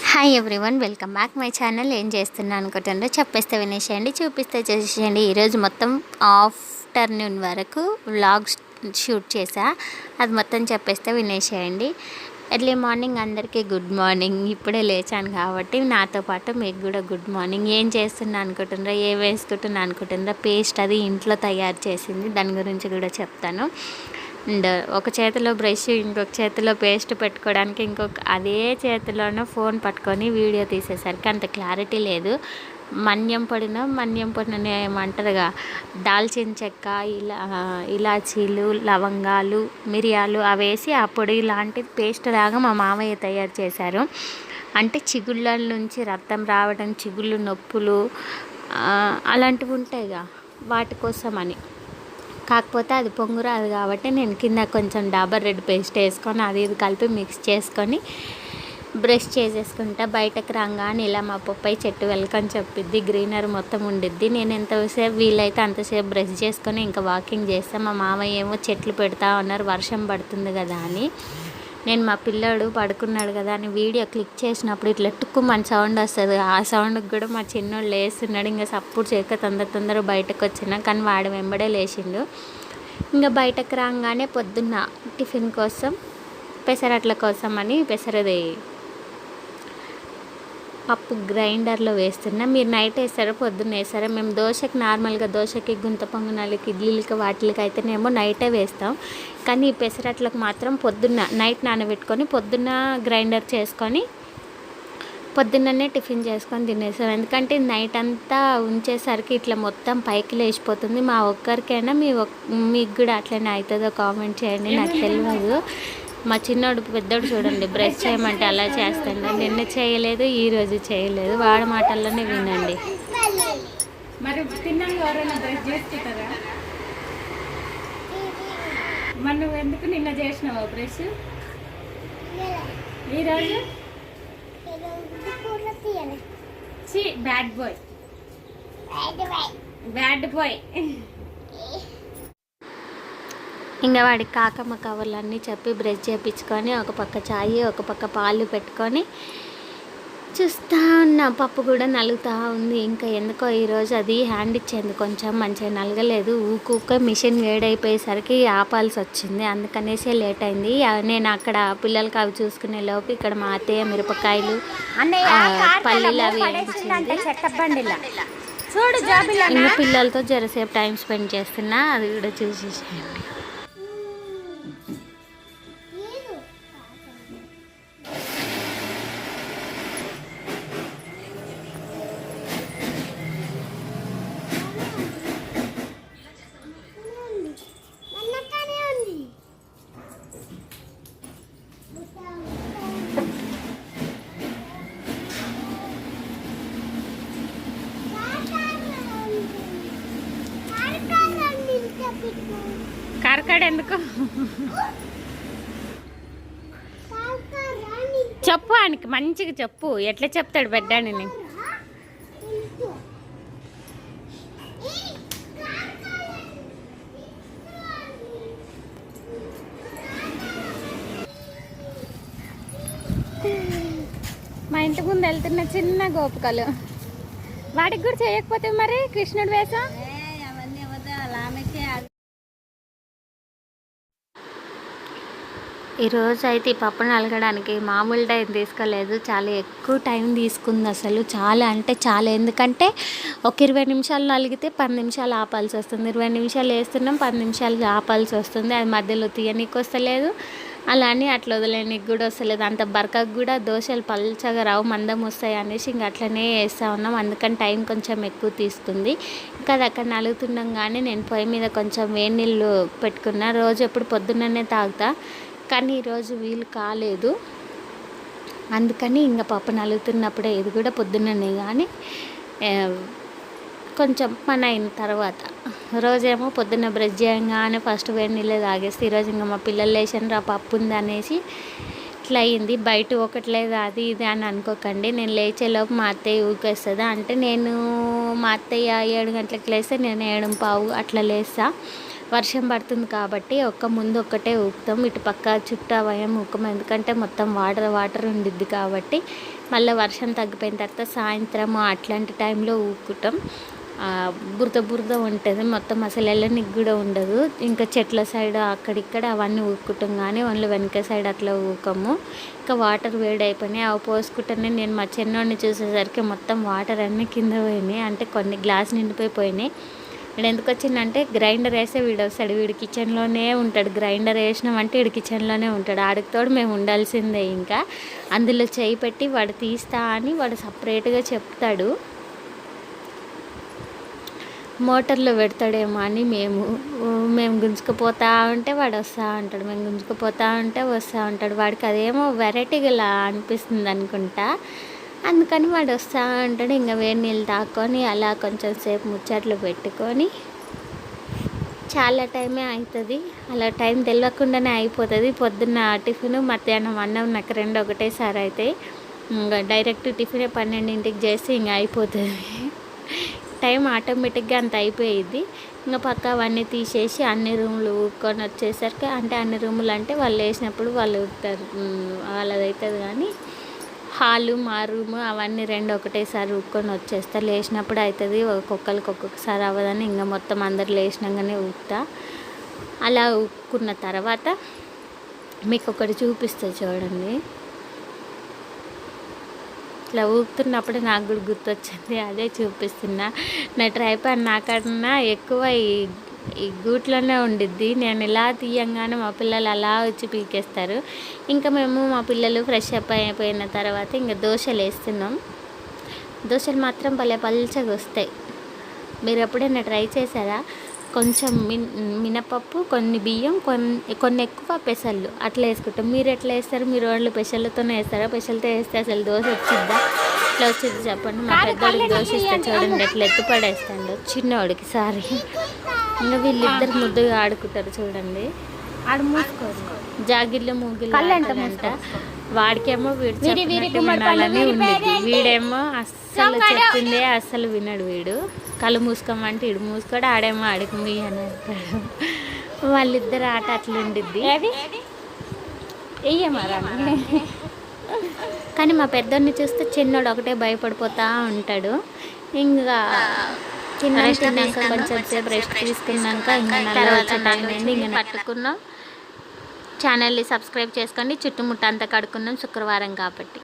Hi everyone, welcome back my channel. ఏం చేస్తున్నా అనుకుంటుందో చెప్పేస్తే వినేసేయండి, చూపిస్తే చేసేయండి. ఈరోజు మొత్తం ఆఫ్టర్నూన్ వరకు వ్లాగ్ షూట్ చేసా, అది మొత్తం చెప్పేస్తే వినేసేయండి. ఎర్లీ మార్నింగ్ అందరికీ గుడ్ మార్నింగ్. ఇప్పుడే లేచాను కాబట్టి నాతో పాటు మీకు కూడా గుడ్ మార్నింగ్. ఏం చేస్తున్నా అనుకుంటుండ్రా, ఏం వేసుకుంటున్నా అనుకుంటుండ్రా, పేస్ట్ అది ఇంట్లో తయారు చేసింది, దాని గురించి కూడా చెప్తాను. అండ్ ఒక చేతిలో బ్రష్, ఇంకొక చేతిలో పేస్ట్ పెట్టుకోవడానికి ఇంకొక అదే చేతిలోనే ఫోన్ పట్టుకొని వీడియో తీసేసరికి అంత క్లారిటీ లేదు. మన్యం పొడిన ఏమంటారుగా, దాల్చిన చెక్క, ఇలాచీలు, లవంగాలు, మిరియాలు అవేసి ఆ పొడి లాంటిది పేస్ట్ లాగా మా మామయ్య తయారు చేశారు. అంటే చిగుళ్ళ నుంచి రక్తం రావడం, చిగుళ్ళు నొప్పులు అలాంటివి ఉంటాయిగా, వాటి కోసమని. కాకపోతే అది పొంగు రాదు కాబట్టి నేను కింద కొంచెం డాబర్ రెడ్ పేస్ట్ వేసుకొని అది ఇది కలిపి మిక్స్ చేసుకొని బ్రష్ చేసేసుకుంటా. బయటకు రాగానే ఇలా మా పప్పాయి చెట్టు వెల్కని చెప్పిద్ది, గ్రీనరీ మొత్తం ఉండిద్ది. నేను ఎంతసేపు వీలైతే అంతసేపు బ్రష్ చేసుకొని ఇంకా వాకింగ్ చేస్తాను. మా మామయ్య ఏమో చెట్లు పెడతా ఉన్నారు, వర్షం పడుతుంది కదా అని. నేను మా పిల్లాడు పడుకున్నాడు కదా అని వీడియో క్లిక్ చేసినప్పుడు ఇట్లా టుక్కుమని సౌండ్ వస్తుంది. ఆ సౌండ్కి కూడా మా చిన్నోడు లేస్తున్నాడు. ఇంకా సపోర్ట్ చేయక తొందర బయటకు వచ్చినా, కానీ వాడు వెంబడే లేచిండు. ఇంకా బయటకు రాగానే పొద్దున్న టిఫిన్ కోసం పెసరట్ల కోసం అని పెసరది పప్పు గ్రైండర్లో వేస్తున్నా. మీరు నైట్ వేస్తారా పొద్దున్న వేస్తారా? మేము దోశకి నార్మల్గా దోశకి, గుంత పొంగనాలకి, ఇడ్లీలకి వాటికి అయితేనేమో నైటే వేస్తాం. కానీ ఈ పెసరట్లకు మాత్రం పొద్దున్న నైట్ నానబెట్టుకొని పొద్దున్న గ్రైండర్ చేసుకొని పొద్దున్ననే టిఫిన్ చేసుకొని తినేసాం. ఎందుకంటే నైట్ అంతా ఉంచేసరికి ఇట్లా మొత్తం పైకి లేచిపోతుంది. మా ఒక్కరికైనా మీకు కూడా అట్లనే అవుతుందో కామెంట్ చేయండి, నాకు తెలియదు. మా చిన్నోడు పెద్దోడు చూడండి, బ్రష్ చేయమంటే అలా చేస్తాడు. నిన్న చేయలేదు, ఈరోజు చేయలేదు. వాడి మాటల్లోనే వినండి. మరి తిన్నాక ఎవరైనా బ్రష్ చేసుకుంటారా? మరి నువ్వు ఎందుకు నిన్న చేసినావా బ్రష్? ఈరోజు బ్యాడ్ బాయ్. ఇంకా వాడికి కాకమ్మ కవర్లన్నీ చెప్పి బ్రష్ చేయించుకొని ఒక పక్క చాయ్, ఒక పక్క పాలు పెట్టుకొని చూస్తూ ఉన్నా. పప్పు కూడా నలుగుతూ ఉంది. ఇంకా ఎందుకో ఈరోజు అది హ్యాండ్ ఇచ్చేది కొంచెం మంచిగా నలగలేదు. ఊకే మిషన్ వేడైపోయేసరికి ఆపాల్సి వచ్చింది, అందుకనేసే లేట్ అయింది. నేను అక్కడ పిల్లలకి అవి చూసుకునే లోపు ఇక్కడ మా అత్తయ్య మిరపకాయలు, పల్లీలు అవి ఇంకా పిల్లలతో జరసేపు టైం స్పెండ్ చేస్తున్నా, అది కూడా చూసేసేయండి. కారకాడ ఎందుకు చెప్పు, ఆయనకి మంచిగా చెప్పు. ఎట్లా చెప్తాడు బిడ్డని? మా ఇంటి ముందు వెళ్తున్న చిన్న గోపికలు, వాటికి కూడా చేయకపోతే మరి కృష్ణుడు వేషం. ఈరోజు అయితే ఈ పప్పు నలగడానికి మామూలు టైం తీసుకోలేదు, చాలా ఎక్కువ టైం తీసుకుంది అసలు. చాలా అంటే చాలా. ఎందుకంటే ఒక 20 నిమిషాలు నలిగితే 10 నిమిషాలు ఆపాల్సి వస్తుంది. 20 నిమిషాలు వేస్తున్నాం, 10 నిమిషాలు ఆపాల్సి వస్తుంది. అది మధ్యలో తీయనీకి వస్తలేదు, అలానే అట్లా వదిలేనికి కూడా వస్తలేదు. అంత బరకకు కూడా దోశలు పల్చగా రావు, మందం వస్తాయి అనేసి ఇంక అట్లనే వేస్తూ ఉన్నాం. అందుకని టైం కొంచెం ఎక్కువ తీసుకుంది. ఇంకా అది అక్కడ నలుగుతున్నాం. కానీ నేను పొయ్యి మీద కొంచెం వేడి నీళ్ళు పెట్టుకున్నా. రోజు ఎప్పుడు పొద్దున్ననే తాగుతా, కానీ ఈరోజు వీలు కాలేదు. అందుకని ఇంకా పప్పు నలుగుతున్నప్పుడే, ఇది కూడా పొద్దున్ననే కానీ కొంచెం పని అయిన తర్వాత. రోజేమో పొద్దున్న బ్రష్ చేయగానే ఫస్ట్ వేడి నీళ్ళే తాగేస్తే, ఈరోజు ఇంకా మా పిల్లలు లేచాను రా పప్పు ఉంది అనేసి ఇట్లా అయింది. బయట ఒకటి లేదు అది ఇది అని అనుకోకండి. నేను లేచేలోపు మా అత్తయ్య ఊకేస్తుంది. అంటే నేను మా అత్తయ్య 7 గంటలకు లేస్తే నేను 7:15 అట్లా లేస్తా. వర్షం పడుతుంది కాబట్టి ముందు ఒక్కటే ఊపుతాం, ఇటు పక్క చుట్టూ అవయం ఊకం, ఎందుకంటే మొత్తం వాటర్ ఉండిద్ది కాబట్టి. మళ్ళీ వర్షం తగ్గిపోయిన తర్వాత సాయంత్రం అట్లాంటి టైంలో ఊపుకుంటాం. బురద ఉంటుంది మొత్తం, అసలు వెళ్ళనికి కూడా ఉండదు. ఇంకా చెట్ల సైడ్ అక్కడిక్కడ అవన్నీ ఊపుకుంటాం, కానీ ఓన్లీ వెనక సైడ్ అట్లా ఊకము. ఇంకా వాటర్ వేడైపోయినాయి, అవి పోసుకుంటేనే నేను మా చిన్నోడిని చూసేసరికి మొత్తం వాటర్ అన్నీ కింద పోయినాయి, అంటే కొన్ని గ్లాస్ నిండిపోయినాయి. వీడు ఎందుకు వచ్చిందంటే గ్రైండర్ వేస్తే వీడు వస్తాడు, వీడు కిచెన్లోనే ఉంటాడు. గ్రైండర్ వేసినామంటే వీడు కిచెన్లోనే ఉంటాడు. ఆడికి తోడు మేము ఉండాల్సిందే. ఇంకా అందులో చేయి పెట్టి వాడు తీస్తా అని వాడు సపరేట్గా చెప్తాడు. మోటార్లో పెడతాడేమో అని మేము గుంజుకుపోతూ ఉంటే వాడు వస్తూ ఉంటాడు, మేము గుంజుకుపోతూ ఉంటే వస్తూ ఉంటాడు. వాడికి అదేమో వెరైటీగా అనిపిస్తుంది అనుకుంటా, అందుకని వాడు వస్తూ ఉంటాడు. ఇంకా వేడి నీళ్ళు తాక్కొని అలా కొంచెం సేపు ముచ్చట్లు పెట్టుకొని చాలా టైమే అవుతుంది. అలా టైం తెలియకుండానే అయిపోతుంది. పొద్దున్న టిఫిన్, మధ్యాహ్నం అన్నం నాకు రెండు ఒకటేసారి అవుతాయి. ఇంకా డైరెక్ట్ టిఫినే 12ంటికి చేసి ఇంకా అయిపోతుంది. టైం ఆటోమేటిక్గా అంత అయిపోయేది. ఇంకా పక్క అవన్నీ తీసేసి అన్ని రూములు ఊక్కొని వచ్చేసరికి, అంటే అన్ని రూములు అంటే వాళ్ళు వేసినప్పుడు వాళ్ళు ఊపుతారు, వాళ్ళది అవుతుంది. కానీ హాలు మా రూము అవన్నీ రెండు ఒకటేసారి ఊక్కొని వచ్చేస్తా. లేచినప్పుడు అవుతుంది, ఒక్కొక్కసారి అవ్వదని ఇంకా మొత్తం అందరు లేచినాకనే ఊపుతా. అలా ఊపుకున్న తర్వాత మీకు ఒకటి చూపిస్తే చూడండి. ఇట్లా ఊపుతున్నప్పుడు నాకు కూడా గుర్తొచ్చింది, అదే చూపిస్తున్నా. నా ట్రైపాడ్ నాకన్నా ఎక్కువ ఈ గూట్లోనే ఉండిద్ది. నేను ఇలా తీయంగానే మా పిల్లలు అలా వచ్చి పీకేస్తారు. ఇంకా మేము మా పిల్లలు ఫ్రెష్ అప్ అయిపోయిన తర్వాత ఇంకా దోశలు వేస్తున్నాం. దోశలు మాత్రం భలే పల్చగా వస్తాయి. మీరు ఎప్పుడైనా ట్రై చేశారా? కొంచెం మినపప్పు, కొన్ని బియ్యం, కొన్ని ఎక్కువ పెసళ్ళు అట్లా వేసుకుంటాం. మీరు ఎట్లా వేస్తారు? మీరు వాళ్ళు పెసళ్ళతోనే వేస్తారా? పెసలతో వేస్తే అసలు దోశ వచ్చిద్దా? ఇట్లా వచ్చింది చెప్పండి. మా పెద్దోడికి దోశ ఇస్తే చూడండి ఎట్లా ఎత్తుపడేస్తాడు, చిన్నవాడికి సారీ. ఇంకా వీళ్ళిద్దరు ముద్దుగా ఆడుకుంటారు చూడండి. ఆడు మూసుకోరు, జాగిళ్ళు మూగిళ్ళు అంట. వాడికేమో వీడు వినాలని ఉండేది, వీడేమో అస్సలు చెప్పిందే అస్సలు వినడు. వీడు కళ్ళు మూసుకోమంటే వీడు మూసుకోడు, ఆడేమో ఆడికి ముయ్యి అని అంటాడు. వాళ్ళిద్దరు ఆట అట్లా ఉండిద్ది. వెయ్యమారా కానీ మా పెద్దోడిని చూస్తే చిన్నోడు ఒకటే భయపడిపోతూ ఉంటాడు. ఇంకా తిన్నాక కొంచెం సేపు రెస్ట్ తీసుకున్నాక ఇంకా నల్ల వచ్చే టైం అయింది. ఇంకా పట్టుకున్నాం. ఛానల్ని సబ్స్క్రైబ్ చేసుకోండి. చుట్టుముట్ట అంతా కడుక్కున్నాం శుక్రవారం కాబట్టి.